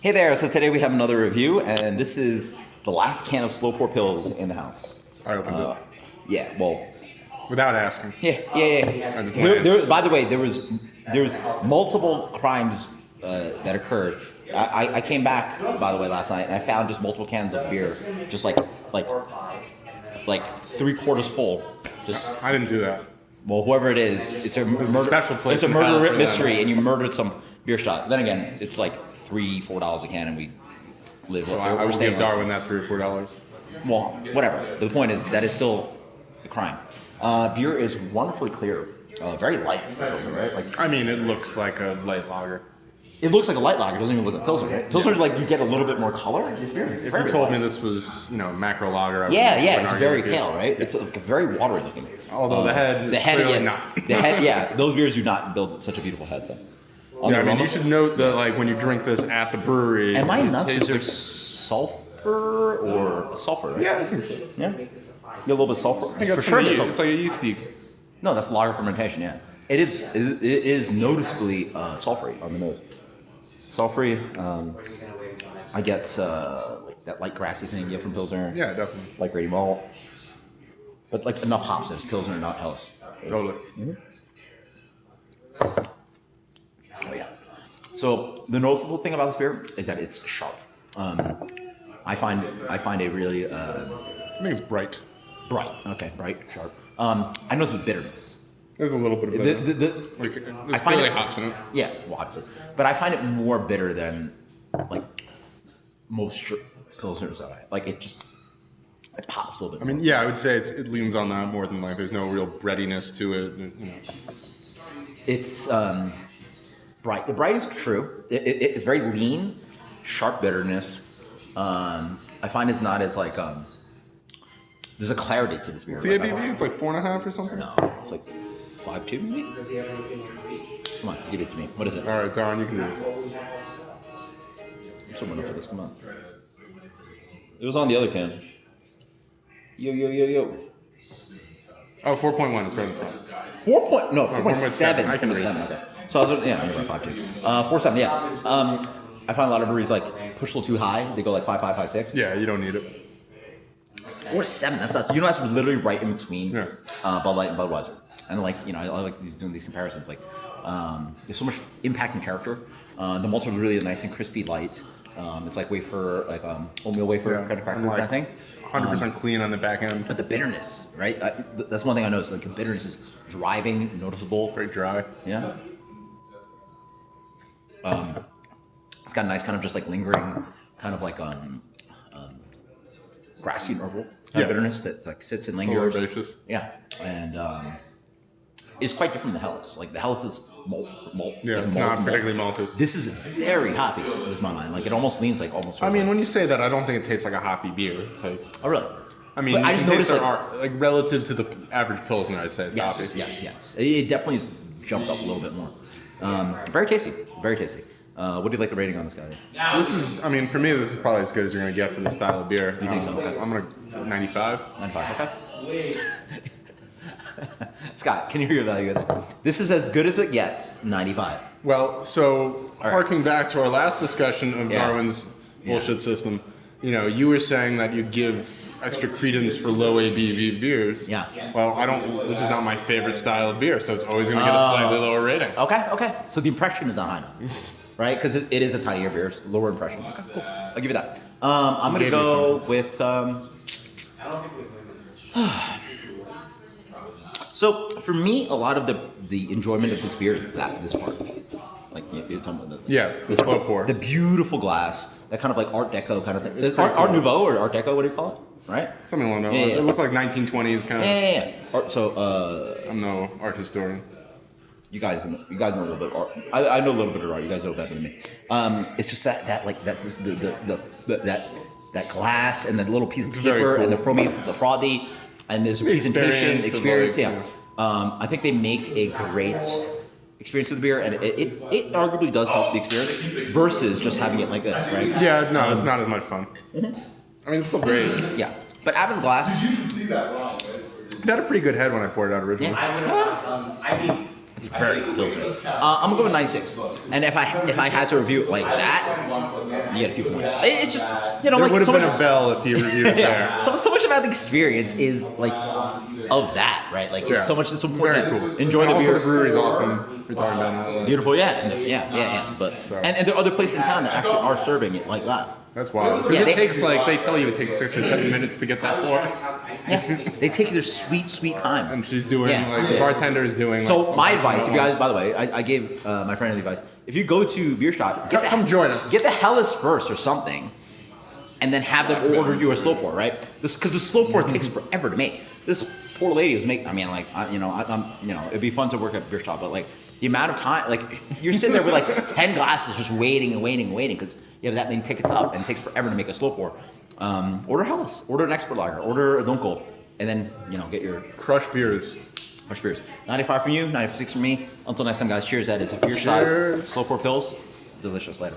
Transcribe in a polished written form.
Hey there, so today we have another review, and this is the last can of slow pour pills in the house. I opened it. Yeah, well... Without asking. Yeah. By the way, there's multiple crimes that occurred. I came back, by the way, last night, and I found just multiple cans of beer, just like 3/4 full. Just I didn't do that. well, whoever it is, it's a murder. Special place It's a in hell murder for mystery, them. and you murdered some Bierstadt. Then again, it's like $3-4 a can, and we live. So I would give Darwin that $3 or $4. Well, whatever. The point is that is still a crime. Beer is wonderfully clear, very light, right? Like I mean, it looks like a light lager. it looks like a light lager. It doesn't even look like Pilsner, right? Pilsner's like you get a little bit more color. This beer, If you told me this was, macro lager, I would it's argue very with you. pale, right? It's like very watery looking. Although the head is clearly not. The head, yeah. Those beers do not build such a beautiful head. So. Yeah, I mean, you should note that like when you drink this at the brewery. Am I nuts? it Is there tastes sulfur or sulfur? Right? Yeah, I think so. Yeah. You get a little bit of sulfur. I think that's for sure. it's like a yeasty. No, that's lager fermentation. Yeah, it is noticeably sulfury on the nose. Sulfury. I get like that light grassy thing you get from Pilsner. Yeah, definitely. Like grainy malt, but like enough hops that it's Pilsner, not Helles. Totally. Oh yeah. So the noticeable thing about this beer is that it's sharp. I find it really I think it's bright. bright. Okay, bright, sharp. I notice the bitterness. There's a little bit of bitter. Like, I there's find clearly it- hops in it. Yeah, well, obviously. But I find it more bitter than like most pilsners that I like. It pops a little bit. I mean, yeah, I would say it leans on that more than like there's no real breadiness to it. It's bright. The bright is true. It's very lean, sharp bitterness. I find it's not as like there's a clarity to this beer. What's the ABV? It's like 4.5 or something. No, it's like 5.2 maybe. Does he have anything for each? Come on, give it to me. What is it? All right, Darwin, you can do this. I'm someone up for this. Come on. It was on the other can. Yo. Oh, 4.1. It's right in front. 4.7. I can read. 7. Okay. So I was maybe 5.2. 4.7. Yeah. I find a lot of breweries like push a little too high. They go like 5.5, 5.6. Yeah, you don't need it. 4.7. That's not. You know, that's literally right in between Yeah. Bud Light and Budweiser. And like I like doing these comparisons. Like there's so much impact and character. The malts are really nice and crispy light. It's like wafer, like oatmeal wafer kind of cracker and, kind of thing. 100% clean on the back end. But the bitterness, right? That's one thing I noticed. Like the bitterness is driving, noticeable. Very dry. Yeah. It's got a nice kind of just like lingering, kind of like grassy and herbal kind of bitterness that like sits and lingers. Herbaceous. Yeah, and it's quite different than the Helles. Like the Helles is malt. Yeah, like it's malt, not malt. particularly malted. This is very hoppy. Is my mind. Like it almost leans like almost. I mean, like, when you say that, I don't think it tastes like a hoppy beer. Like, oh really? I mean, But I you just can taste noticed, there like- are, relative to the average Pilsner, I'd say it's hoppy. Yes. It definitely has jumped up a little bit more. Very tasty. Very tasty. What do you like the rating on this guy? This is, I mean, for me, this is probably as good as you're going to get for this style of beer. You think so? Okay. I'm going to 95. 9.5. Okay. Scott, can you reevaluate that? This is as good as it gets. 95. Well, so harking back to our last discussion of Yeah. Darwin's bullshit system, you were saying that you give extra credence for low ABV beers. Yeah. Well, this is not my favorite style of beer, so it's always going to get a slightly lower rating. Okay. So the impression is not high enough, right? Because it is a tinier beer, it's lower impression. Okay, cool. I'll give you that. I'm going to go with. So for me, a lot of the enjoyment of this beer is this part. Like you're talking about Yes, the slow pour. the beautiful glass, that kind of like Art Deco kind of thing. Is Art Nouveau or Art Deco? What do you call it? Right? Something along that line. Yeah. It looked like 1920s kind of. Yeah. So I'm no art historian. you guys know a little bit of art. I know a little bit of art. You guys know better than me. It's just that like that's just that glass and that little piece of very paper cool. and the frothy and there's a presentation experience. Like, Yeah. I think they make a great experience of the beer, and it arguably does help the experience versus just having it like this, right? Yeah, no, it's not as much fun. I mean, it's still great. Yeah. But out of the glass, It had a pretty good head when I poured it out originally. Yeah. I would have I mean, it's very Pilsner. I'm gonna go with 96. And if I had to review it like that, you get a few points. It's just, you know, There like would have so been much, a bell if you were there. yeah, so much about the experience is like of that, right? Like it's so much. It's so important. Very to cool. Enjoy And the also beer. the brewery's awesome. We're talking about Beautiful, yeah, yeah. But and there are other places in town that actually are serving it like that. That's wild. Because Yeah, it takes like they tell you it takes 6 or 7 minutes to get that for. Yeah, they take their sweet time. And she's doing Yeah. like the bartender is doing. So like, my advice, if you guys, by the way, I gave my friend the advice. If you go to Bierstadt, Come join us. Get the Helles first or something, and then have them order you a slow pour, right? This because the slow pour takes forever to make. This poor lady was making. I mean, like it'd be fun to work at Bierstadt, but like the amount of time, like you're sitting there with like 10 glasses just waiting because you have that many tickets up, and it takes forever to make a slow pour. Order Helles, order an expert lager, order a Dunkel, and then get your Crush beers. Crush beers. 95 from you, 96 from me. Until next time, guys. Cheers. That is Bierstadt Cheers. slow pour pills. Delicious. Later.